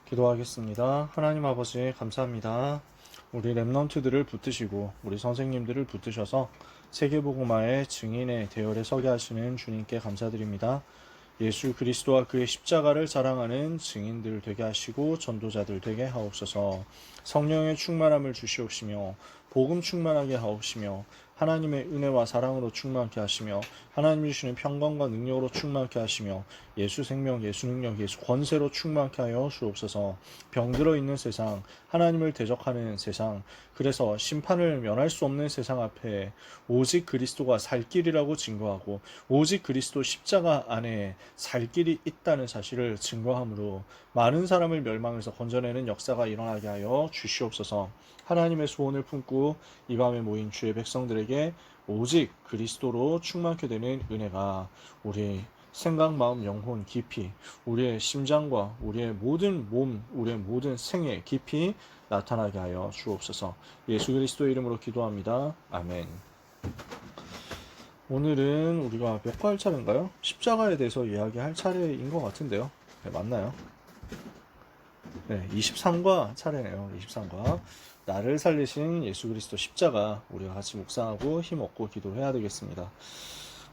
기도하겠습니다. 하나님 아버지 감사합니다. 우리 렘넌트들을 붙드시고 우리 선생님들을 붙드셔서 세계복음화의 증인의 대열에 서게 하시는 주님께 감사드립니다. 예수 그리스도와 그의 십자가를 자랑하는 증인들 되게 하시고 전도자들 되게 하옵소서. 성령의 충만함을 주시옵시며 복음 충만하게 하옵시며 하나님의 은혜와 사랑으로 충만케 하시며 하나님이 주시는 평강과 능력으로 충만케 하시며 예수 생명, 예수 능력, 예수 권세로 충만케 하여 주옵소서. 병들어 있는 세상, 하나님을 대적하는 세상, 그래서 심판을 면할 수 없는 세상 앞에 오직 그리스도가 살 길이라고 증거하고 오직 그리스도 십자가 안에 살 길이 있다는 사실을 증거함으로 많은 사람을 멸망에서 건져내는 역사가 일어나게 하여 주시옵소서. 하나님의 소원을 품고 이 밤에 모인 주의 백성들에게 오직 그리스도로 충만케 되는 은혜가 우리 생각, 마음, 영혼 깊이 우리의 심장과 우리의 모든 몸, 우리의 모든 생에 깊이 나타나게 하여 주옵소서. 예수 그리스도의 이름으로 기도합니다. 아멘. 오늘은 우리가 몇 과 할 차례인가요? 십자가에 대해서 이야기할 차례인 것 같은데요. 네, 맞나요? 네, 23과 차례네요. 23과. 나를 살리신 예수 그리스도 십자가 우리가 같이 묵상하고 힘없고 기도를 해야 되겠습니다.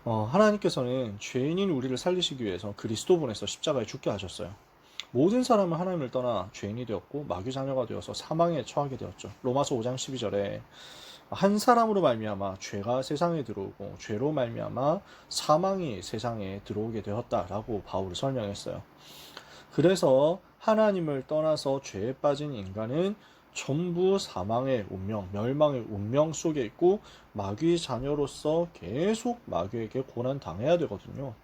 하나님께서는 죄인인 우리를 살리시기 위해서 그리스도 보내서 십자가에 죽게 하셨어요. 모든 사람은 하나님을 떠나 죄인이 되었고 마귀 자녀가 되어서 사망에 처하게 되었죠. 로마서 5장 12절에 한 사람으로 말미암아 죄가 세상에 들어오고 죄로 말미암아 사망이 세상에 들어오게 되었다라고 바울이 설명했어요. 그래서 하나님을 떠나서 죄에 빠진 인간은 전부 사망의 운명, 멸망의 운명 속에 있고 마귀 자녀로서 계속 마귀에게 고난당해야 되거든요.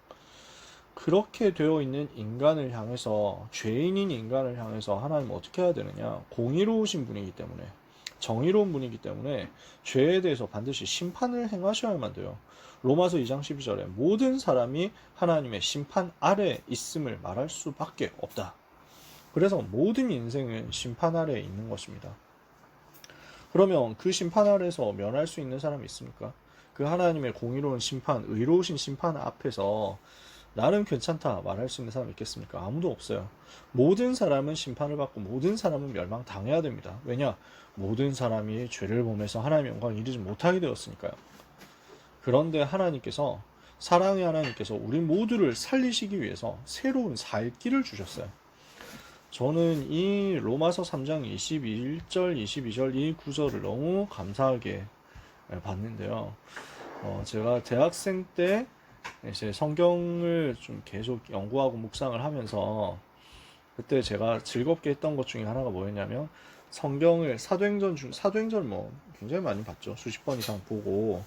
그렇게 되어 있는 인간을 향해서, 죄인인 인간을 향해서 하나님은 어떻게 해야 되느냐? 공의로우신 분이기 때문에, 정의로운 분이기 때문에 죄에 대해서 반드시 심판을 행하셔야만 돼요. 로마서 2장 12절에 모든 사람이 하나님의 심판 아래 있음을 말할 수밖에 없다. 그래서 모든 인생은 심판 아래에 있는 것입니다. 그러면 그 심판 아래에서 면할 수 있는 사람이 있습니까? 그 하나님의 공의로운 심판, 의로우신 심판 앞에서 나는 괜찮다 말할 수 있는 사람이 있겠습니까? 아무도 없어요. 모든 사람은 심판을 받고 모든 사람은 멸망당해야 됩니다. 왜냐? 모든 사람이 죄를 범해서 하나님의 영광을 이루지 못하게 되었으니까요. 그런데 하나님께서, 사랑의 하나님께서 우리 모두를 살리시기 위해서 새로운 살 길을 주셨어요. 저는 이 로마서 3장 21절, 22절 이 구절을 너무 감사하게 봤는데요. 제가 대학생 때 이제 성경을 좀 계속 연구하고 묵상을 하면서 그때 제가 즐겁게 했던 것 중에 하나가 뭐였냐면 성경을 사도행전 뭐 굉장히 많이 봤죠. 수십 번 이상 보고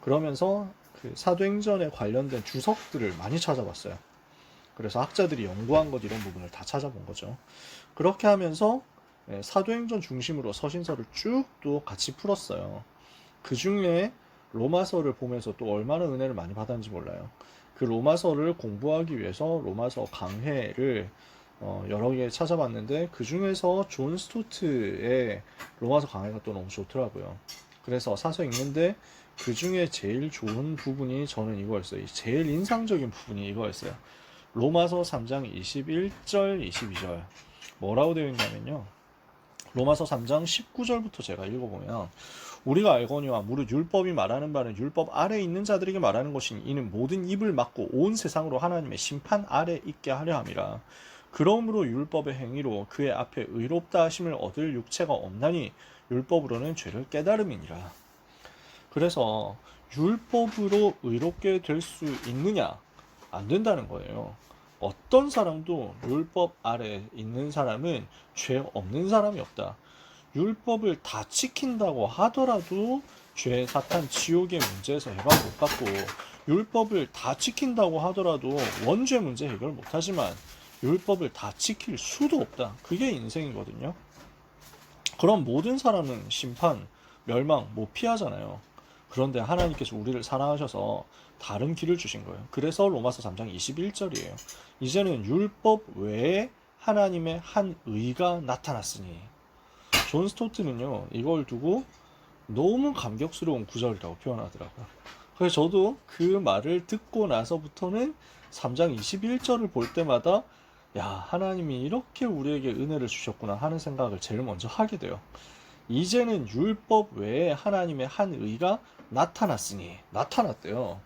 그러면서 그 사도행전에 관련된 주석들을 많이 찾아봤어요. 그래서 학자들이 연구한 것 이런 부분을 다 찾아본 거죠. 그렇게 하면서 사도행전 중심으로 서신서를 쭉 또 같이 풀었어요. 그 중에 로마서를 보면서 또 얼마나 은혜를 많이 받았는지 몰라요. 그 로마서를 공부하기 위해서 로마서 강해를 여러 개 찾아봤는데 그 중에서 존 스토트의 로마서 강해가 또 너무 좋더라고요. 그래서 사서 읽는데 그 중에 제일 좋은 부분이 저는 이거였어요. 제일 인상적인 부분이 이거였어요. 로마서 3장 21절, 22절 뭐라고 되어 있냐면요. 로마서 3장 19절부터 제가 읽어보면 우리가 알거니와 무릇 율법이 말하는 바는 율법 아래 있는 자들에게 말하는 것이니 이는 모든 입을 막고 온 세상으로 하나님의 심판 아래 있게 하려 함이라. 그러므로 율법의 행위로 그의 앞에 의롭다 하심을 얻을 육체가 없나니 율법으로는 죄를 깨달음이니라. 그래서 율법으로 의롭게 될 수 있느냐? 안 된다는 거예요. 어떤 사람도 율법 아래 있는 사람은 죄 없는 사람이 없다. 율법을 다 지킨다고 하더라도 죄, 사탄, 지옥의 문제에서 해방 못 받고 율법을 다 지킨다고 하더라도 원죄 문제 해결 못 하지만 율법을 다 지킬 수도 없다. 그게 인생이거든요. 그럼 모든 사람은 심판, 멸망 못 피하잖아요. 그런데 하나님께서 우리를 사랑하셔서 다른 길을 주신 거예요. 그래서 로마서 3장 21절이에요. 이제는 율법 외에 하나님의 한 의가 나타났으니. 존 스토트는요, 이걸 두고 너무 감격스러운 구절이라고 표현하더라고요. 그래서 저도 그 말을 듣고 나서부터는 3장 21절을 볼 때마다 야, 하나님이 이렇게 우리에게 은혜를 주셨구나 하는 생각을 제일 먼저 하게 돼요. 이제는 율법 외에 하나님의 한 의가 나타났대요.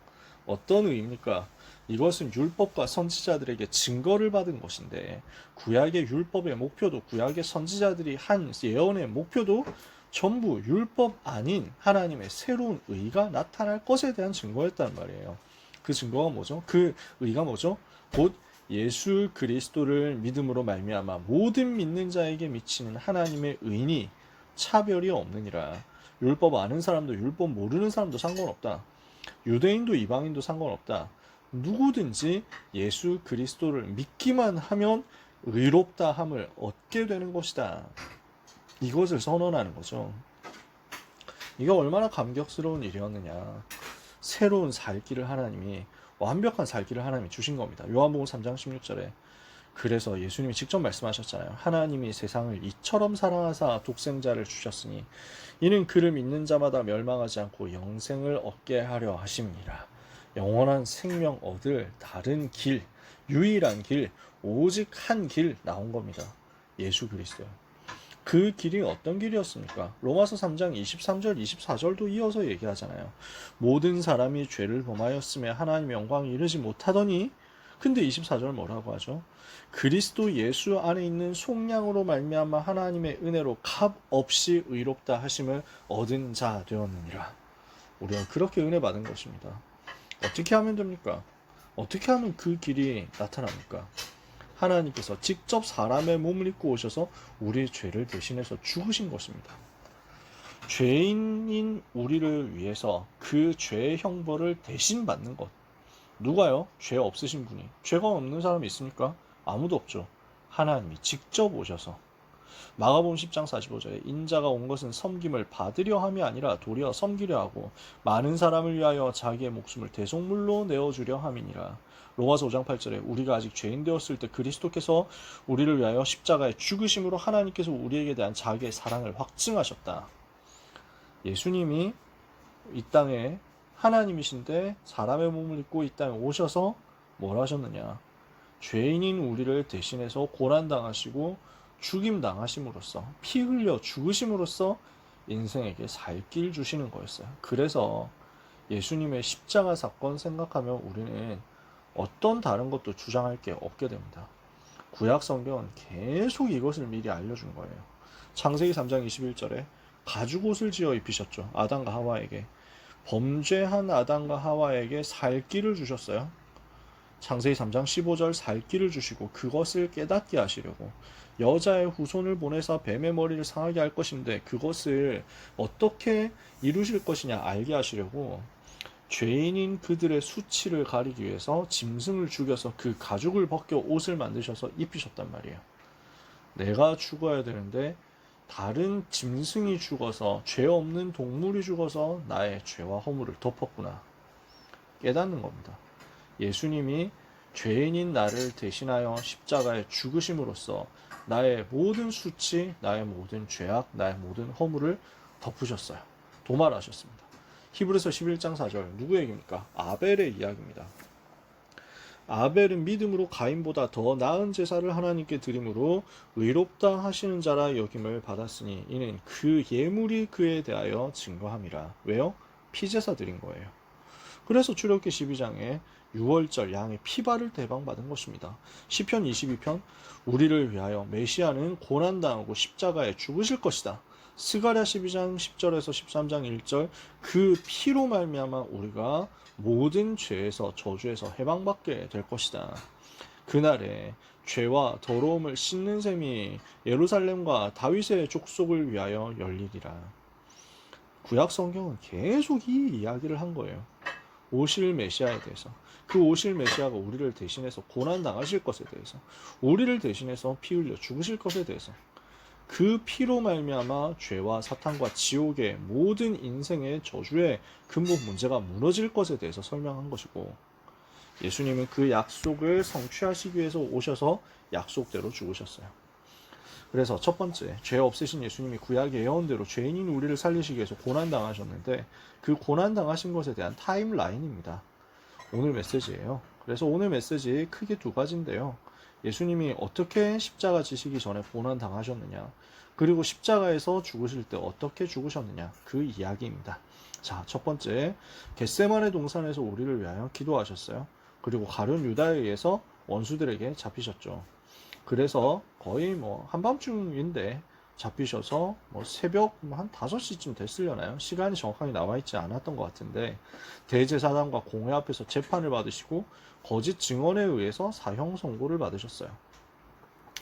어떤 의입니까? 이것은 율법과 선지자들에게 증거를 받은 것인데, 구약의 율법의 목표도, 구약의 선지자들이 한 예언의 목표도 전부 율법 아닌 하나님의 새로운 의가 나타날 것에 대한 증거였단 말이에요. 그 증거가 뭐죠? 그 의가 뭐죠? 곧 예수 그리스도를 믿음으로 말미암아 모든 믿는 자에게 미치는 하나님의 의니 차별이 없느니라. 율법 아는 사람도 율법 모르는 사람도 상관없다. 유대인도 이방인도 상관없다. 누구든지 예수 그리스도를 믿기만 하면 의롭다 함을 얻게 되는 것이다. 이것을 선언하는 거죠. 이게 얼마나 감격스러운 일이었느냐. 새로운 살 길을 하나님이, 완벽한 살 길을 하나님이 주신 겁니다. 요한복음 3장 16절에 그래서 예수님이 직접 말씀하셨잖아요. 하나님이 세상을 이처럼 사랑하사 독생자를 주셨으니 이는 그를 믿는 자마다 멸망하지 않고 영생을 얻게 하려 하심이라. 영원한 생명 얻을 다른 길, 유일한 길, 오직 한 길 나온 겁니다. 예수 그리스도요. 그 길이 어떤 길이었습니까? 로마서 3장 23절, 24절도 이어서 얘기하잖아요. 모든 사람이 죄를 범하였으며 하나님의 영광에 이르지 못하더니, 근데 24절 뭐라고 하죠? 그리스도 예수 안에 있는 속량으로 말미암아 하나님의 은혜로 값 없이 의롭다 하심을 얻은 자 되었느니라. 우리가 그렇게 은혜 받은 것입니다. 어떻게 하면 됩니까? 어떻게 하면 그 길이 나타납니까? 하나님께서 직접 사람의 몸을 입고 오셔서 우리의 죄를 대신해서 죽으신 것입니다. 죄인인 우리를 위해서 그 죄의 형벌을 대신 받는 것. 누가요? 죄 없으신 분이. 죄가 없는 사람이 있습니까? 아무도 없죠. 하나님이 직접 오셔서. 마가복음 10장 45절에 인자가 온 것은 섬김을 받으려 함이 아니라 도리어 섬기려 하고 많은 사람을 위하여 자기의 목숨을 대속물로 내어주려 함이니라. 로마서 5장 8절에 우리가 아직 죄인 되었을 때 그리스도께서 우리를 위하여 십자가에 죽으심으로 하나님께서 우리에게 대한 자기의 사랑을 확증하셨다. 예수님이 이 땅에 하나님이신데 사람의 몸을 입고 이 땅에 오셔서 뭘 하셨느냐? 죄인인 우리를 대신해서 고난당하시고 죽임당하심으로써 피 흘려 죽으심으로써 인생에게 살 길 주시는 거였어요. 그래서 예수님의 십자가 사건 생각하면 우리는 어떤 다른 것도 주장할 게 없게 됩니다. 구약 성경은 계속 이것을 미리 알려준 거예요. 창세기 3장 21절에 가죽 옷을 지어 입히셨죠. 아담과 하와에게. 범죄한 아담과 하와에게 살 길을 주셨어요. 창세기 3장 15절 살 길을 주시고 그것을 깨닫게 하시려고 여자의 후손을 보내서 뱀의 머리를 상하게 할 것인데 그것을 어떻게 이루실 것이냐 알게 하시려고 죄인인 그들의 수치를 가리기 위해서 짐승을 죽여서 그 가죽을 벗겨 옷을 만드셔서 입히셨단 말이에요. 내가 죽어야 되는데 다른 짐승이 죽어서, 죄 없는 동물이 죽어서 나의 죄와 허물을 덮었구나 깨닫는 겁니다. 예수님이 죄인인 나를 대신하여 십자가에 죽으심으로써 나의 모든 수치, 나의 모든 죄악, 나의 모든 허물을 덮으셨어요. 도말하셨습니다. 히브리서 11장 4절 누구 얘기입니까? 아벨의 이야기입니다. 아벨은 믿음으로 가인보다 더 나은 제사를 하나님께 드림으로 의롭다 하시는 자라 여김을 받았으니 이는 그 예물이 그에 대하여 증거함이라. 왜요? 피제사 드린 거예요. 그래서 출애굽기 12장에 6월절 양의 피발을 대방받은 것입니다. 시편 22편 우리를 위하여 메시아는 고난당하고 십자가에 죽으실 것이다. 스가랴 12장 10절에서 13장 1절 그 피로 말미암아 우리가 모든 죄에서 저주에서 해방받게 될 것이다. 그날에 죄와 더러움을 씻는 셈이 예루살렘과 다윗의 족속을 위하여 열리리라. 구약 성경은 계속 이 이야기를 한 거예요. 오실 메시아에 대해서. 그 오실 메시아가 우리를 대신해서 고난당하실 것에 대해서, 우리를 대신해서 피 흘려 죽으실 것에 대해서, 그 피로 말미암아 죄와 사탄과 지옥의 모든 인생의 저주의 근본 문제가 무너질 것에 대해서 설명한 것이고, 예수님은 그 약속을 성취하시기 위해서 오셔서 약속대로 죽으셨어요. 그래서 첫 번째, 죄 없으신 예수님이 구약의 예언대로 죄인인 우리를 살리시기 위해서 고난당하셨는데 그 고난당하신 것에 대한 타임라인입니다. 오늘 메시지예요. 그래서 오늘 메시지 크게 두 가지인데요. 예수님이 어떻게 십자가 지시기 전에 고난 당하셨느냐, 그리고 십자가에서 죽으실 때 어떻게 죽으셨느냐, 그 이야기입니다. 자, 첫 번째, 겟세마네 동산에서 우리를 위하여 기도하셨어요. 그리고 가룟 유다에 의해서 원수들에게 잡히셨죠. 그래서 거의 뭐 한밤중인데 잡히셔서 뭐 새벽 한 5시쯤 됐으려나요? 시간이 정확하게 나와 있지 않았던 것 같은데, 대제사장과 공회 앞에서 재판을 받으시고 거짓 증언에 의해서 사형 선고를 받으셨어요.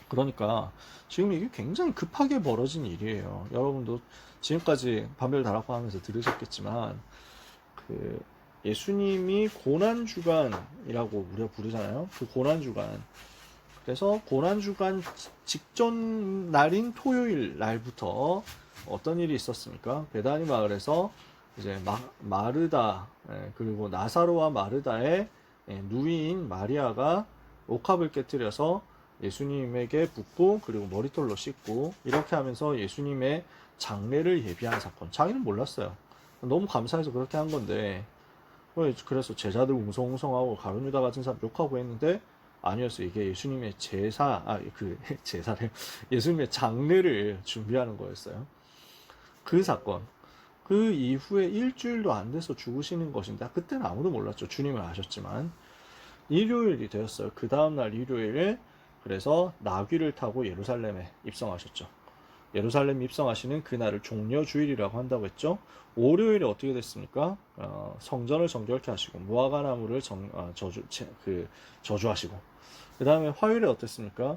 그러니까 지금 이게 굉장히 급하게 벌어진 일이에요. 여러분도 지금까지 밤별 다락방 하면서 들으셨겠지만, 그 예수님이 고난주간이라고 우리가 부르잖아요. 그 고난주간, 그래서 고난주간 직전 날인 토요일 날부터 어떤 일이 있었습니까? 베다니 마을에서 이제 마르다, 그리고 나사로와 마르다의 누이인 마리아가 옥합을 깨뜨려서 예수님에게 붓고, 그리고 머리털로 씻고, 이렇게 하면서 예수님의 장례를 예비한 사건. 자기는 몰랐어요. 너무 감사해서 그렇게 한 건데, 그래서 제자들 웅성웅성하고 가룟 유다 같은 사람 욕하고 했는데, 아니었어요. 이게 예수님의 제사를, 예수님의 장례를 준비하는 거였어요. 그 사건. 그 이후에 일주일도 안 돼서 죽으시는 것인데, 그때는 아무도 몰랐죠. 주님을 아셨지만. 일요일이 되었어요. 그 다음날 일요일에, 그래서 나귀를 타고 예루살렘에 입성하셨죠. 예루살렘 입성하시는 그날을 종려주일이라고 한다고 했죠. 월요일에 어떻게 됐습니까? 성전을 정결케 하시고 무화과나무를 저주하시고, 그 다음에 화요일에 어땠습니까?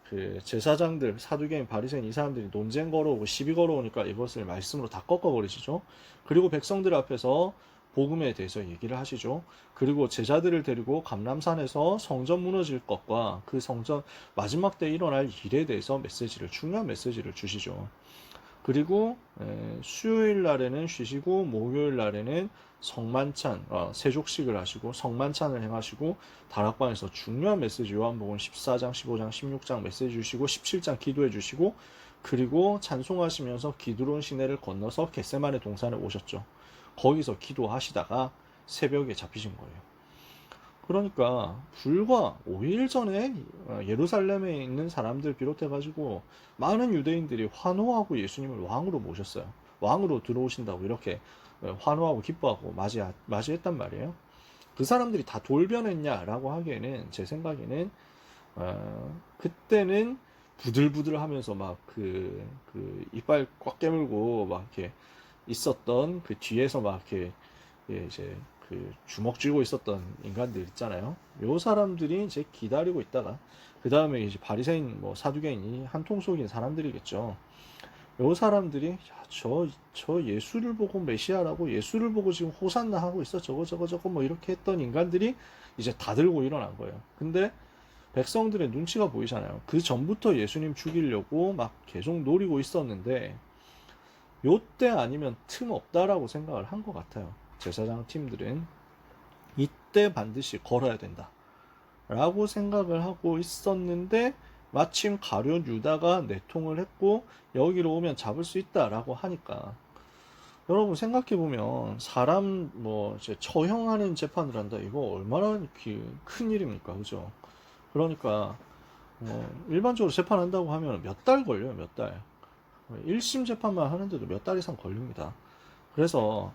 그 제사장들, 사두개인, 바리새인 이 사람들이 논쟁 걸어오고 시비 걸어오니까 이것을 말씀으로 다 꺾어버리시죠. 그리고 백성들 앞에서 복음에 대해서 얘기를 하시죠. 그리고 제자들을 데리고 감람산에서 성전 무너질 것과 그 성전 마지막 때 일어날 일에 대해서 중요한 메시지를 주시죠. 그리고 수요일 날에는 쉬시고 목요일 날에는 성만찬, 세족식을 하시고 성만찬을 행하시고 다락방에서 중요한 메시지, 요한복음 14장, 15장, 16장 메시지 주시고 17장 기도해 주시고, 그리고 찬송하시면서 기드론 시내를 건너서 겟세마네 동산에 오셨죠. 거기서 기도하시다가 새벽에 잡히신 거예요. 그러니까 불과 5일 전에 예루살렘에 있는 사람들 비롯해가지고 많은 유대인들이 환호하고 예수님을 왕으로 모셨어요. 왕으로 들어오신다고 이렇게 환호하고 기뻐하고 맞이했단 말이에요. 그 사람들이 다 돌변했냐라고 하기에는 제 생각에는 그때는 부들부들 하면서 막 이빨 꽉 깨물고 막 이렇게 있었던, 그 뒤에서 막 이렇게 이제 그 주먹 쥐고 있었던 인간들 있잖아요. 요 사람들이 이제 기다리고 있다가 그 다음에 이제 바리새인, 뭐 사두개인이 한통 속인 사람들이겠죠. 요 사람들이 야, 저 예수를 보고 메시아라고, 예수를 보고 지금 호산나 하고 있어, 저거 뭐 이렇게 했던 인간들이 이제 다 들고 일어난 거예요. 근데 백성들의 눈치가 보이잖아요. 그 전부터 예수님 죽이려고 막 계속 노리고 있었는데 요때 아니면 틈 없다라고 생각을 한 것 같아요. 제사장 팀들은 이때 반드시 걸어야 된다 라고 생각을 하고 있었는데, 마침 가룟 유다가 내통을 했고 여기로 오면 잡을 수 있다 라고 하니까, 여러분 생각해보면 사람 뭐 이제 처형하는 재판을 한다, 이거 얼마나 큰 일입니까, 그죠? 그러니까 일반적으로 재판한다고 하면 몇 달 걸려요. 몇 달. 1심 재판만 하는데도 몇 달 이상 걸립니다. 그래서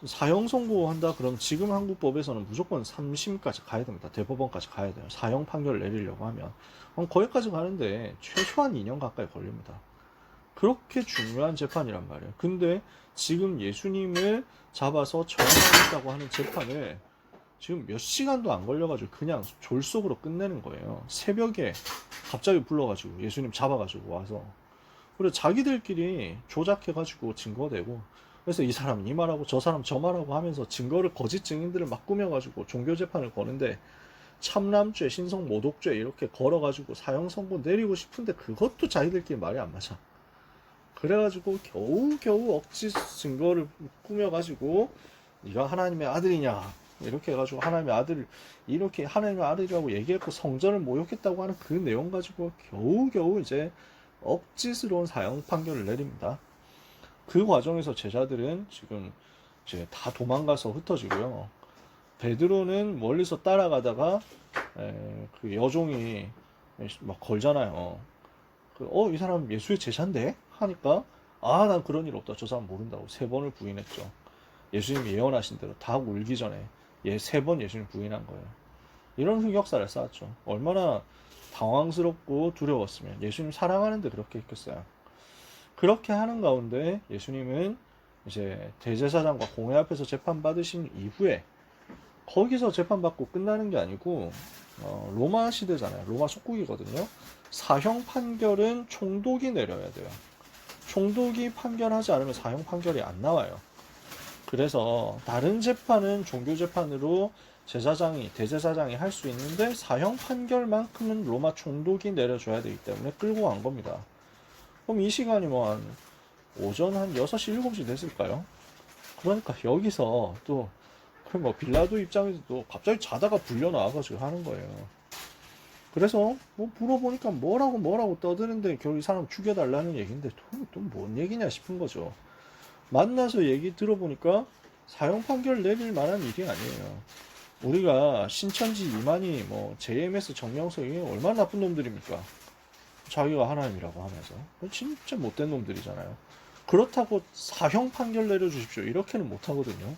사형 선고한다 그럼 지금 한국법에서는 무조건 3심까지 가야 됩니다. 대법원까지 가야 돼요. 사형 판결을 내리려고 하면 거기까지 가는데 최소한 2년 가까이 걸립니다. 그렇게 중요한 재판이란 말이에요. 근데 지금 예수님을 잡아서 처형하겠다고 하는 재판을 지금 몇 시간도 안 걸려가지고 그냥 졸속으로 끝내는 거예요. 새벽에 갑자기 불러가지고 예수님 잡아가지고 와서, 그리고 자기들끼리 조작해가지고 증거대고, 그래서 이 사람은 이 말하고 저 사람 저 말하고 하면서 증거를, 거짓 증인들을 막 꾸며가지고 종교재판을 거는데, 참남죄, 신성모독죄 이렇게 걸어가지고 사형 선고 내리고 싶은데 그것도 자기들끼리 말이 안 맞아. 그래가지고 겨우 억지 증거를 꾸며가지고 네가 하나님의 아들이냐 이렇게 해가지고 하나님의 아들이라고 얘기했고 성전을 모욕했다고 하는 그 내용 가지고 겨우 이제 억지스러운 사형 판결을 내립니다. 그 과정에서 제자들은 지금 이제 다 도망가서 흩어지고요. 베드로는 멀리서 따라가다가 그 여종이 막 걸잖아요. 이 사람 예수의 제자인데? 하니까, 난 그런 일 없다. 저 사람 모른다고 3번을 부인했죠. 예수님이 예언하신 대로 닭 울기 전에 3번 예수님 부인한 거예요. 이런 흑역사를 쌓았죠. 얼마나 당황스럽고 두려웠으면 예수님 사랑하는데 그렇게 했겠어요. 그렇게 하는 가운데 예수님은 이제 대제사장과 공회 앞에서 재판받으신 이후에 거기서 재판받고 끝나는 게 아니고 로마 시대잖아요. 로마 속국이거든요. 사형 판결은 총독이 내려야 돼요. 총독이 판결하지 않으면 사형 판결이 안 나와요. 그래서 다른 재판은 종교 재판으로 대제사장이 할 수 있는데 사형 판결만큼은 로마 총독이 내려줘야 되기 때문에 끌고 간 겁니다. 그럼 이 시간이 뭐 한 오전 한 6시, 7시 됐을까요? 그러니까 여기서 또 뭐 빌라도 입장에서 또 갑자기 자다가 불려 나와가지고 하는 거예요. 그래서 뭐 물어보니까 뭐라고 떠드는데 결국 이 사람 죽여달라는 얘기인데 또 뭔 얘기냐 싶은 거죠. 만나서 얘기 들어보니까 사형 판결 내릴 만한 일이 아니에요. 우리가 신천지 이만희 뭐 JMS 정명석이 얼마나 나쁜 놈들입니까? 자기가 하나님이라고 하면서 진짜 못된 놈들이잖아요. 그렇다고 사형 판결 내려주십시오 이렇게는 못하거든요.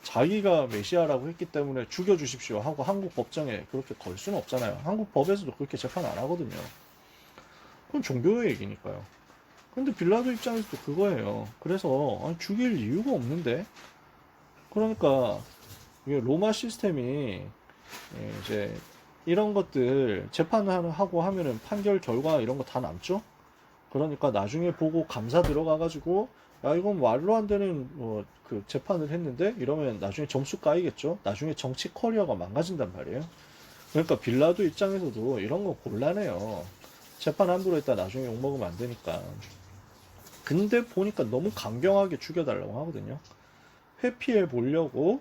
자기가 메시아라고 했기 때문에 죽여주십시오 하고 한국 법정에 그렇게 걸 수는 없잖아요. 한국 법에서도 그렇게 재판 안 하거든요. 그건 종교의 얘기니까요. 근데 빌라도 입장에서도 그거예요. 그래서 죽일 이유가 없는데, 그러니까 이게 로마 시스템이 이제 이런 것들 재판을 하고 하면은 판결 결과 이런 거 다 남죠. 그러니까 나중에 보고 감사 들어가가지고 야 이건 말로 안 되는 뭐 그 재판을 했는데 이러면 나중에 점수 까이겠죠. 나중에 정치 커리어가 망가진단 말이에요. 그러니까 빌라도 입장에서도 이런 거 곤란해요. 재판 함부로 했다 나중에 욕먹으면 안 되니까. 근데 보니까 너무 강경하게 죽여달라고 하거든요. 회피해 보려고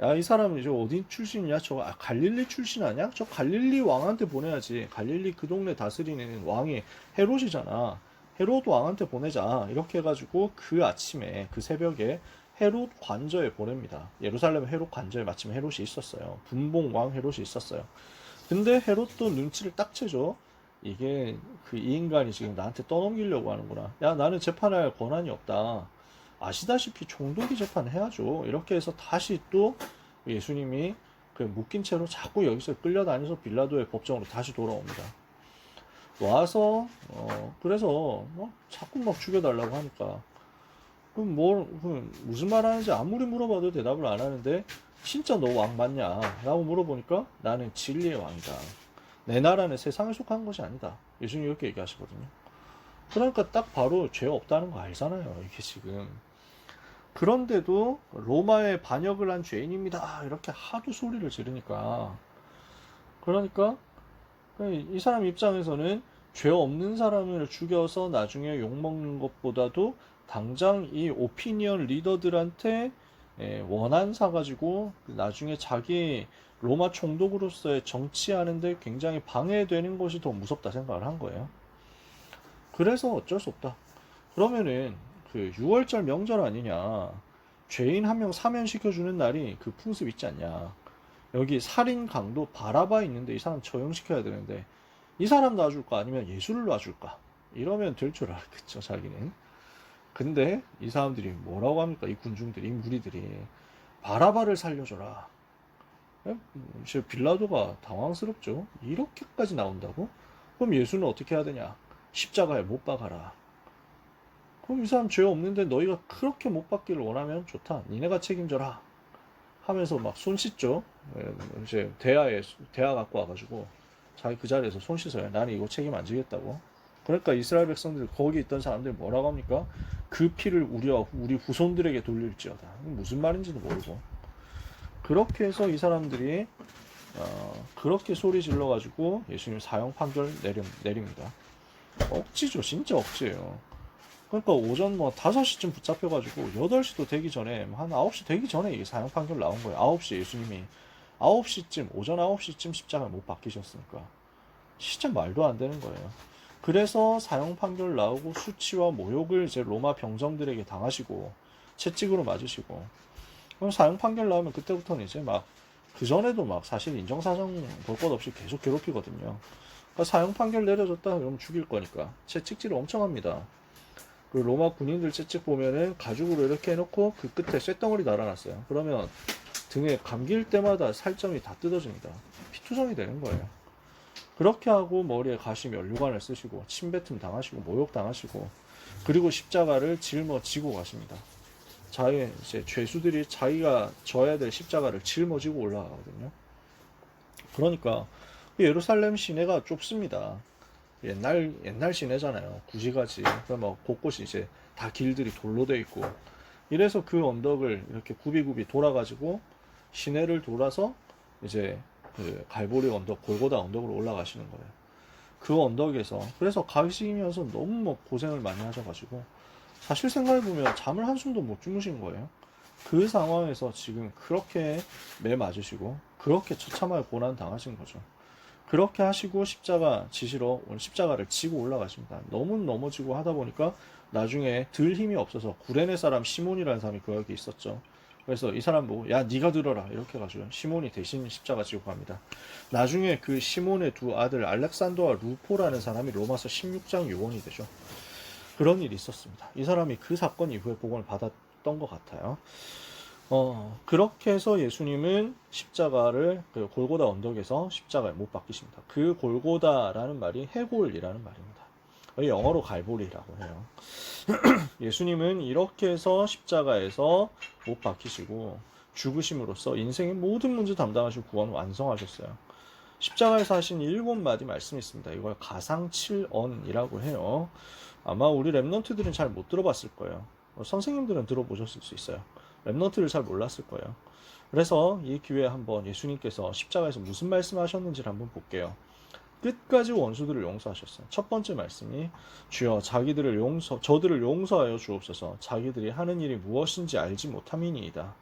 야 이 사람은 이제 어디 출신이냐 저 갈릴리 출신 아니야? 저 갈릴리 왕한테 보내야지. 갈릴리 그 동네 다스리는 왕이 헤롯이잖아. 헤롯 왕한테 보내자 이렇게 해가지고 그 아침에 그 새벽에 헤롯 관저에 보냅니다. 예루살렘 헤롯 관저에 마침 헤롯이 있었어요. 분봉 왕 헤롯이 있었어요. 근데 헤롯도 눈치를 딱 채죠. 이게 이 인간이 지금 나한테 떠넘기려고 하는구나. 야 나는 재판할 권한이 없다. 아시다시피 총독이 재판해야죠. 이렇게 해서 다시 또 예수님이 그 묶인 채로 자꾸 여기서 끌려다니서 빌라도의 법정으로 다시 돌아옵니다. 와서 그래서 자꾸 막 죽여달라고 하니까 무슨 말 하는지 아무리 물어봐도 대답을 안 하는데 진짜 너 왕 맞냐? 라고 물어보니까 나는 진리의 왕이다. 내 나라는 세상에 속한 것이 아니다. 예수님 이렇게 얘기하시거든요. 그러니까 딱 바로 죄 없다는 거 알잖아요. 이게 지금. 그런데도 로마에 반역을 한 죄인입니다. 이렇게 하도 소리를 지르니까. 그러니까 이 사람 입장에서는 죄 없는 사람을 죽여서 나중에 욕먹는 것보다도 당장 이 오피니언 리더들한테 원한 사가지고 나중에 자기 로마 총독으로서의 정치하는데 굉장히 방해되는 것이 더 무섭다 생각을 한 거예요. 그래서 어쩔 수 없다. 그러면은 그 6월절 명절 아니냐. 죄인 한 명 사면시켜주는 날이 그 풍습 있지 않냐. 여기 살인 강도 바라바 있는데 이 사람 처형시켜야 되는데 이 사람 놔줄까 아니면 예수를 놔줄까 이러면 될 줄 알겠죠 자기는. 근데 이 사람들이 뭐라고 합니까? 이 군중들이 이 무리들이 바라바를 살려줘라. 빌라도가 당황스럽죠. 이렇게까지 나온다고? 그럼 예수는 어떻게 해야 되냐? 십자가에 못 박아라. 그럼 이 사람 죄 없는데 너희가 그렇게 못 박기를 원하면 좋다. 니네가 책임져라. 하면서 막 손 씻죠. 이제 대야 갖고 와가지고 자기 그 자리에서 손 씻어요. 나는 이거 책임 안 지겠다고. 그러니까 이스라엘 백성들 거기 있던 사람들이 뭐라고 합니까? 그 피를 우리 후손들에게 돌릴지어다. 무슨 말인지도 모르고. 그렇게 해서 이 사람들이 그렇게 소리 질러가지고 예수님 사형 판결 내립니다. 억지죠. 진짜 억지예요. 그러니까 오전 5시쯤 붙잡혀가지고 8시도 되기 전에 한 9시 되기 전에 이게 사형 판결 나온 거예요. 9시에 예수님이 오전 9시쯤 십자가 못 박히셨으니까 진짜 말도 안 되는 거예요. 그래서 사형 판결 나오고 수치와 모욕을 이제 로마 병정들에게 당하시고 채찍으로 맞으시고 그럼 사형 판결 나오면 그때부터는 이제 막 그전에도 막 사실 인정사정 볼 것 없이 계속 괴롭히거든요. 사형 판결 내려졌다 그러면 죽일 거니까 채찍질을 엄청 합니다. 그 로마 군인들 채찍 보면은 가죽으로 이렇게 해놓고 그 끝에 쇳덩어리 달아놨어요. 그러면 등에 감길 때마다 살점이 다 뜯어집니다. 피투성이 되는 거예요. 그렇게 하고 머리에 가시 면류관을 쓰시고 침뱉음 당하시고 모욕 당하시고 그리고 십자가를 짊어지고 가십니다. 자기 이제 죄수들이 자기가 져야 될 십자가를 짊어지고 올라가거든요. 그러니까 예루살렘 시내가 좁습니다. 옛날 시내잖아요. 구시가지. 뭐 곳곳이 이제 다 길들이 돌로 돼 있고. 이래서 그 언덕을 이렇게 굽이굽이 돌아가지고 시내를 돌아서 이제 그 갈보리 언덕, 골고다 언덕으로 올라가시는 거예요. 그 언덕에서 그래서 가시면서 너무 뭐 고생을 많이 하셔가지고 사실 생각해보면 잠을 한숨도 못 주무신 거예요. 그 상황에서 지금 그렇게 매 맞으시고 그렇게 처참하게 고난 당하신 거죠. 그렇게 하시고 십자가 지시러 십자가를 지고 올라가십니다. 너무 넘어지고 하다 보니까 나중에 들 힘이 없어서 구레네 사람 시몬이라는 사람이 그 여기 있었죠. 그래서 이 사람 보고 야 네가 들어라 이렇게 해가지고 시몬이 대신 십자가 지고 갑니다. 나중에 그 시몬의 두 아들 알렉산더와 루포라는 사람이 로마서 16장 요원이 되죠. 그런 일이 있었습니다. 이 사람이 그 사건 이후에 복음을 받았던 것 같아요. 그렇게 해서 예수님은 십자가를 그 골고다 언덕에서 십자가에 못 박히십니다. 그 골고다라는 말이 해골이라는 말입니다. 영어로 갈보리라고 해요. 예수님은 이렇게 해서 십자가에서 못 박히시고 죽으심으로써 인생의 모든 문제 담당하시고 구원 완성하셨어요. 십자가에서 하신 7마디 말씀이 있습니다. 이걸 가상칠언이라고 해요. 아마 우리 랩넌트들은 잘 못 들어봤을 거예요. 선생님들은 들어보셨을 수 있어요. 랩넌트를 잘 몰랐을 거예요. 그래서 이 기회에 한번 예수님께서 십자가에서 무슨 말씀하셨는지를 한번 볼게요. 끝까지 원수들을 용서하셨어요. 첫 번째 말씀이 주여 저들을 용서하여 주옵소서. 자기들이 하는 일이 무엇인지 알지 못함이니이다.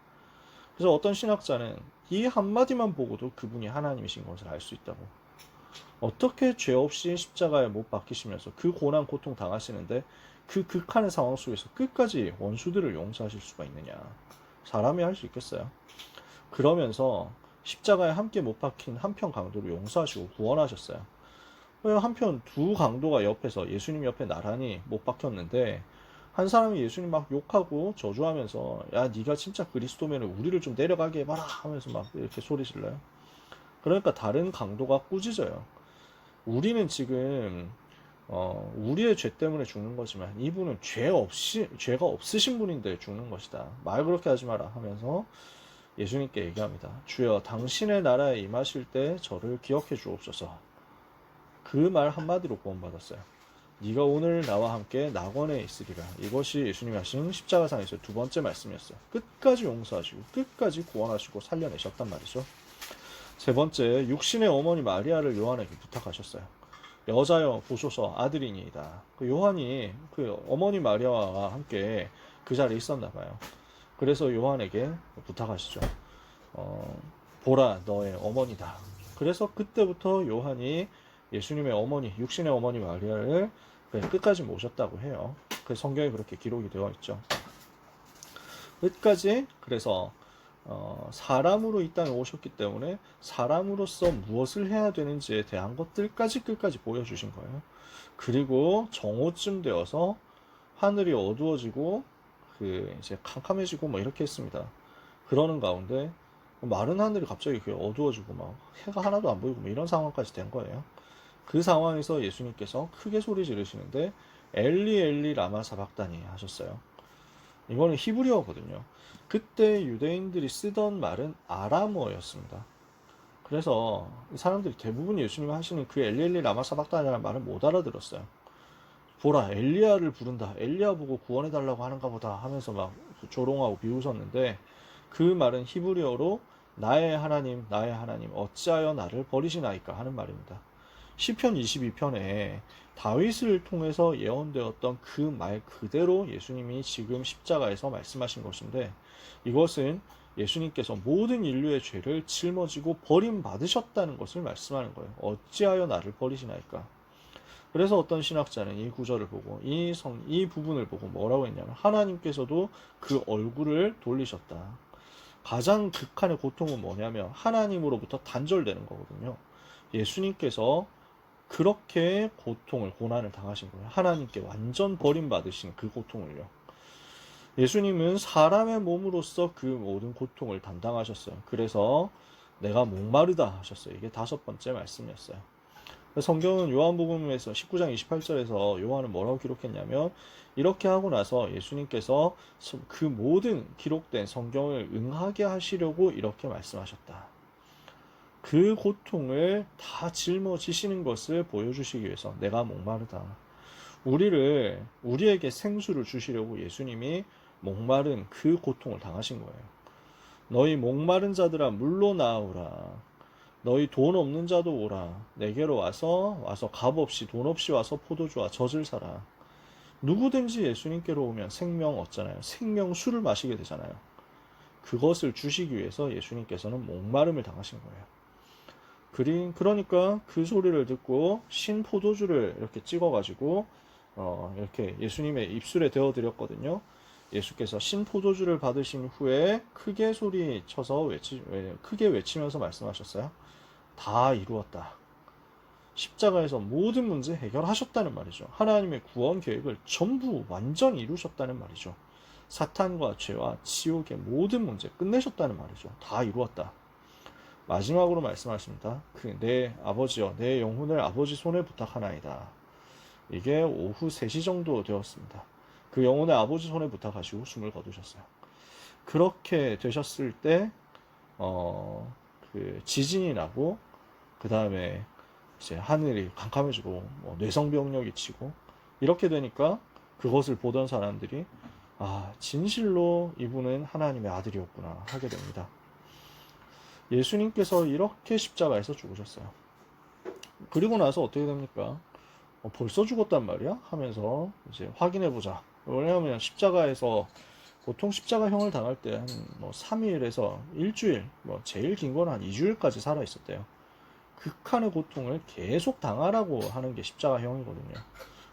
그래서 어떤 신학자는 이 한마디만 보고도 그분이 하나님이신 것을 알 수 있다고. 어떻게 죄 없이 십자가에 못 박히시면서 그 고난 고통 당하시는데 그 극한의 상황 속에서 끝까지 원수들을 용서하실 수가 있느냐. 사람이 할 수 있겠어요. 그러면서 십자가에 함께 못 박힌 한편 강도를 용서하시고 구원하셨어요. 한편 두 강도가 옆에서 예수님 옆에 나란히 못 박혔는데 한 사람이 예수님 막 욕하고 저주하면서 야 네가 진짜 그리스도면 우리를 좀 내려가게 해봐라 하면서 막 이렇게 소리 질러요. 그러니까 다른 강도가 꾸짖어요. 우리는 지금 우리의 죄 때문에 죽는 거지만 이분은 죄가 없으신 분인데 죽는 것이다. 말 그렇게 하지 마라 하면서 예수님께 얘기합니다. 주여 당신의 나라에 임하실 때 저를 기억해 주옵소서. 그 말 한마디로 구원받았어요. 네가 오늘 나와 함께 낙원에 있으리라. 이것이 예수님이 하신 십자가상에서 두 번째 말씀이었어요. 끝까지 용서하시고 끝까지 구원하시고 살려내셨단 말이죠. 세 번째, 육신의 어머니 마리아를 요한에게 부탁하셨어요. 여자여 보소서 아들이니이다. 그 요한이 그 어머니 마리아와 함께 그 자리에 있었나 봐요. 그래서 요한에게 부탁하시죠. 보라 너의 어머니다. 그래서 그때부터 요한이 예수님의 어머니, 육신의 어머니 마리아를 끝까지 모셨다고 해요. 그 성경에 그렇게 기록이 되어 있죠. 끝까지 그래서 사람으로 이 땅에 오셨기 때문에 사람으로서 무엇을 해야 되는지에 대한 것들까지 끝까지 보여주신 거예요. 그리고 정오쯤 되어서 하늘이 어두워지고 그 이제 캄캄해지고 뭐 이렇게 했습니다. 그러는 가운데 마른 하늘이 갑자기 어두워지고 막 해가 하나도 안 보이고 뭐 이런 상황까지 된 거예요. 그 상황에서 예수님께서 크게 소리 지르시는데 엘리 엘리 라마 사박다니 하셨어요. 이거는 히브리어거든요. 그때 유대인들이 쓰던 말은 아람어였습니다. 그래서 사람들이 대부분 예수님이 하시는 그 엘리 엘리 라마 사박다니라는 말을 못 알아들었어요. 보라 엘리야를 부른다. 엘리야 보고 구원해달라고 하는가 보다 하면서 막 조롱하고 비웃었는데 그 말은 히브리어로 나의 하나님 어찌하여 나를 버리시나이까 하는 말입니다. 시편 22편에 다윗을 통해서 예언되었던 그 말 그대로 예수님이 지금 십자가에서 말씀하신 것인데 이것은 예수님께서 모든 인류의 죄를 짊어지고 버림받으셨다는 것을 말씀하는 거예요. 어찌하여 나를 버리시나이까. 그래서 어떤 신학자는 이 구절을 보고 이 부분을 보고 뭐라고 했냐면 하나님께서도 그 얼굴을 돌리셨다. 가장 극한의 고통은 뭐냐면 하나님으로부터 단절되는 거거든요. 예수님께서 그렇게 고통을, 고난을 당하신 거예요. 하나님께 완전 버림받으신 그 고통을요. 예수님은 사람의 몸으로서 그 모든 고통을 담당하셨어요. 그래서 내가 목마르다 하셨어요. 이게 5번째 말씀이었어요. 성경은 요한복음에서 19장 28절에서 요한은 뭐라고 기록했냐면, 이렇게 하고 나서 예수님께서 그 모든 기록된 성경을 응하게 하시려고 이렇게 말씀하셨다. 그 고통을 다 짊어지시는 것을 보여주시기 위해서 내가 목마르다. 우리에게 생수를 주시려고 예수님이 목마른 그 고통을 당하신 거예요. 너희 목마른 자들아 물로 나오라. 너희 돈 없는 자도 오라. 내게로 와서 값없이 돈 없이 와서 포도주와 젖을 사라. 누구든지 예수님께로 오면 생명 얻잖아요. 생명수를 마시게 되잖아요. 그것을 주시기 위해서 예수님께서는 목마름을 당하신 거예요. 그러니까 그 소리를 듣고 신 포도주를 이렇게 찍어가지고 이렇게 예수님의 입술에 대어드렸거든요. 예수께서 신 포도주를 받으신 후에 크게 소리쳐서 크게 외치면서 말씀하셨어요. 다 이루었다. 십자가에서 모든 문제 해결하셨다는 말이죠. 하나님의 구원 계획을 전부 완전히 이루셨다는 말이죠. 사탄과 죄와 지옥의 모든 문제 끝내셨다는 말이죠. 다 이루었다. 마지막으로 말씀하십니다. 내 아버지여, 내 영혼을 아버지 손에 부탁하나이다. 이게 오후 3시 정도 되었습니다. 그 영혼을 아버지 손에 부탁하시고 숨을 거두셨어요. 그렇게 되셨을 때 그 지진이 나고, 그 다음에 이제 하늘이 캄캄해지고 뇌성병력이 치고, 이렇게 되니까 그것을 보던 사람들이 진실로 이분은 하나님의 아들이었구나 하게 됩니다. 예수님께서 이렇게 십자가에서 죽으셨어요. 그리고 나서 어떻게 됩니까? 벌써 죽었단 말이야? 하면서 이제 확인해보자. 왜냐하면 십자가에서 보통 십자가형을 당할 때 한 3일에서 일주일, 제일 긴 건 한 2주일까지 살아있었대요. 극한의 고통을 계속 당하라고 하는 게 십자가형이거든요.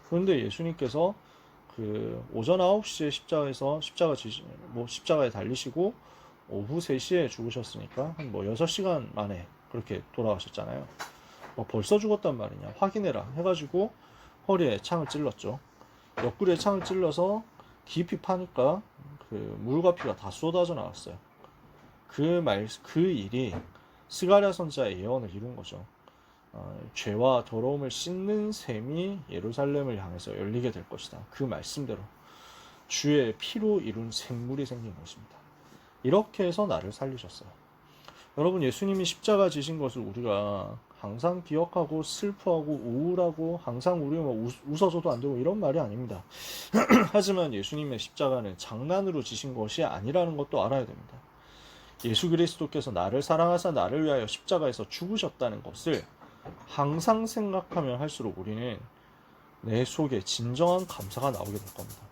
그런데 예수님께서 그 오전 9시에 십자가에 달리시고 오후 3시에 죽으셨으니까 한 6시간 만에 그렇게 돌아가셨잖아요. 벌써 죽었단 말이냐, 확인해라 해가지고 허리에 창을 찔렀죠. 옆구리에 창을 찔러서 깊이 파니까 그 물과 피가 다 쏟아져 나왔어요. 그 일이 스가랴 선지자의 예언을 이룬 거죠. 죄와 더러움을 씻는 셈이 예루살렘을 향해서 열리게 될 것이다. 그 말씀대로 주의 피로 이룬 샘물이 생긴 것입니다. 이렇게 해서 나를 살리셨어요. 여러분, 예수님이 십자가 지신 것을 우리가 항상 기억하고 슬퍼하고 우울하고 항상 우리 웃어서도 안 되고 이런 말이 아닙니다. 하지만 예수님의 십자가는 장난으로 지신 것이 아니라는 것도 알아야 됩니다. 예수 그리스도께서 나를 사랑하사 나를 위하여 십자가에서 죽으셨다는 것을 항상 생각하면 할수록 우리는 내 속에 진정한 감사가 나오게 될 겁니다.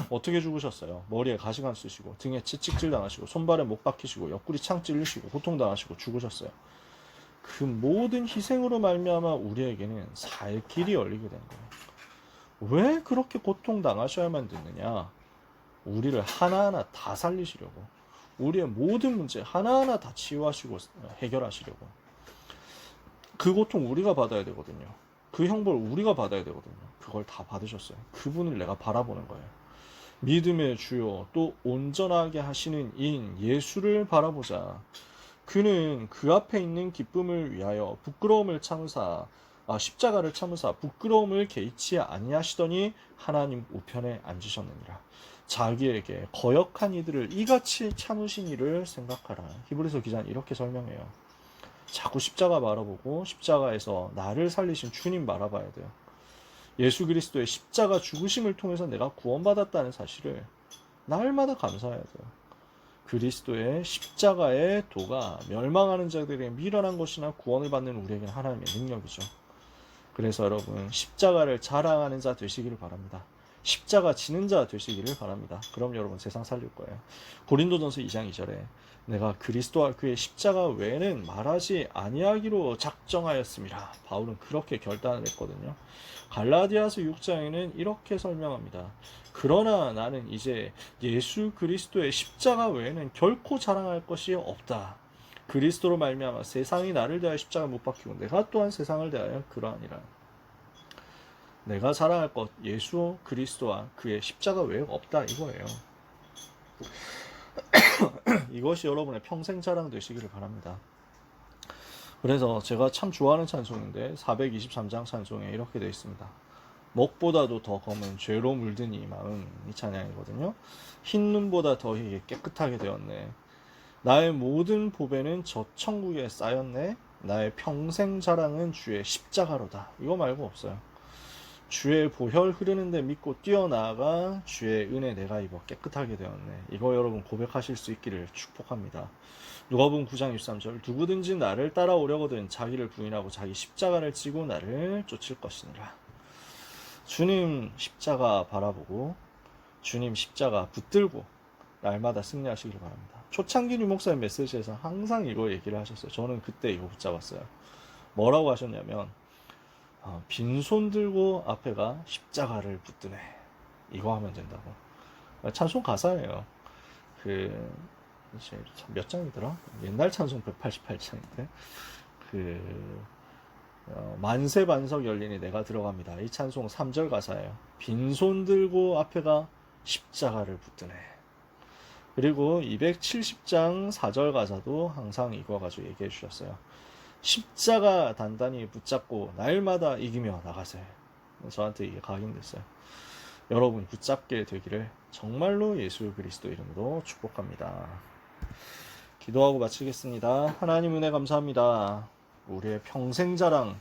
어떻게 죽으셨어요? 머리에 가시관 쓰시고 등에 채찍질 당하시고 손발에 못 박히시고 옆구리 창 찔리시고 고통당하시고 죽으셨어요. 그 모든 희생으로 말미암아 우리에게는 살 길이 열리게 된 거예요. 왜 그렇게 고통당하셔야만 됐느냐? 우리를 하나하나 다 살리시려고, 우리의 모든 문제 하나하나 다 치유하시고 해결하시려고. 그 고통 우리가 받아야 되거든요. 그 형벌 우리가 받아야 되거든요. 그걸 다 받으셨어요. 그분을 내가 바라보는 거예요. 믿음의 주요 또 온전하게 하시는 이인 예수를 바라보자. 그는 그 앞에 있는 기쁨을 위하여 부끄러움을 참으사 십자가를 참으사 부끄러움을 개의치 아니하시더니 하나님 우편에 앉으셨느니라. 자기에게 거역한 이들을 이같이 참으신 이를 생각하라. 히브리서 기자는 이렇게 설명해요. 자꾸 십자가 바라보고 십자가에서 나를 살리신 주님 바라봐야 돼요. 예수 그리스도의 십자가 죽으심을 통해서 내가 구원받았다는 사실을 날마다 감사해야 돼요. 그리스도의 십자가의 도가 멸망하는 자들에게 미련한 것이나 구원을 받는 우리에게는 하나님의 능력이죠. 그래서 여러분, 십자가를 자랑하는 자 되시기를 바랍니다. 십자가 지는 자 되시기를 바랍니다. 그럼 여러분 세상 살릴 거예요. 고린도전서 2장 2절에 내가 그리스도와 그의 십자가 외에는 말하지 아니하기로 작정하였습니다. 바울은 그렇게 결단을 했거든요. 갈라디아서 6장에는 이렇게 설명합니다. 그러나 나는 이제 예수 그리스도의 십자가 외에는 결코 자랑할 것이 없다. 그리스도로 말미암아 세상이 나를 대하여 십자가 못 박히고 내가 또한 세상을 대하여 그러하니라. 내가 자랑할 것 예수 그리스도와 그의 십자가 외에 없다 이거예요. 이것이 여러분의 평생 자랑 되시기를 바랍니다. 그래서 제가 참 좋아하는 찬송인데 423장 찬송에 이렇게 되어 있습니다. 목보다도 더 검은 죄로 물든 이 마음, 이 찬양이거든요. 흰 눈보다 더 깨끗하게 되었네. 나의 모든 보배는 저 천국에 쌓였네. 나의 평생 자랑은 주의 십자가로다. 이거 말고 없어요. 주의 보혈 흐르는데 믿고 뛰어나가 주의 은혜 내가 입어 깨끗하게 되었네. 이거 여러분 고백하실 수 있기를 축복합니다. 누가복음 9장 23절 누구든지 나를 따라오려거든 자기를 부인하고 자기 십자가를 지고 나를 쫓을 것이니라. 주님 십자가 바라보고 주님 십자가 붙들고 날마다 승리하시길 바랍니다. 초창기 목사님 메시지에서 항상 이거 얘기를 하셨어요. 저는 그때 이거 붙잡았어요. 뭐라고 하셨냐면 빈손 들고 앞에가 십자가를 붙드네. 이거 하면 된다고. 찬송 가사예요. 몇 장이더라? 옛날 찬송 188장인데 만세 반석 열리니 내가 들어갑니다. 이 찬송 3절 가사예요. 빈손 들고 앞에가 십자가를 붙드네. 그리고 270장 4절 가사도 항상 이거 가지고 얘기해 주셨어요. 십자가 단단히 붙잡고 날마다 이기며 나가세요. 저한테 이게 각인됐어요. 여러분 붙잡게 되기를 정말로 예수 그리스도 이름으로 축복합니다. 기도하고 마치겠습니다. 하나님 은혜 감사합니다. 우리의 평생 자랑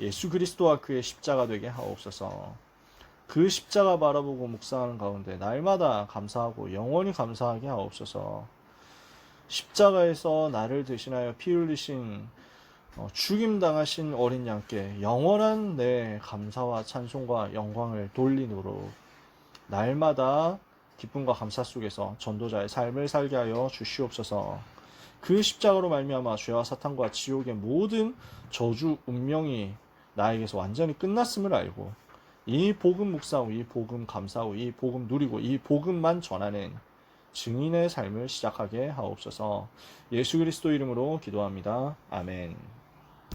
예수 그리스도와 그의 십자가 되게 하옵소서. 그 십자가 바라보고 묵상하는 가운데 날마다 감사하고 영원히 감사하게 하옵소서. 십자가에서 나를 대신하여 피 흘리신 죽임당하신 어린 양께 영원한 내 감사와 찬송과 영광을 돌리도록 날마다 기쁨과 감사 속에서 전도자의 삶을 살게 하여 주시옵소서. 그 십자가로 말미암아 죄와 사탄과 지옥의 모든 저주 운명이 나에게서 완전히 끝났음을 알고 이 복음 묵상하고 이 복음 감사하고 이 복음 누리고 이 복음만 전하는 증인의 삶을 시작하게 하옵소서. 예수 그리스도 이름으로 기도합니다. 아멘.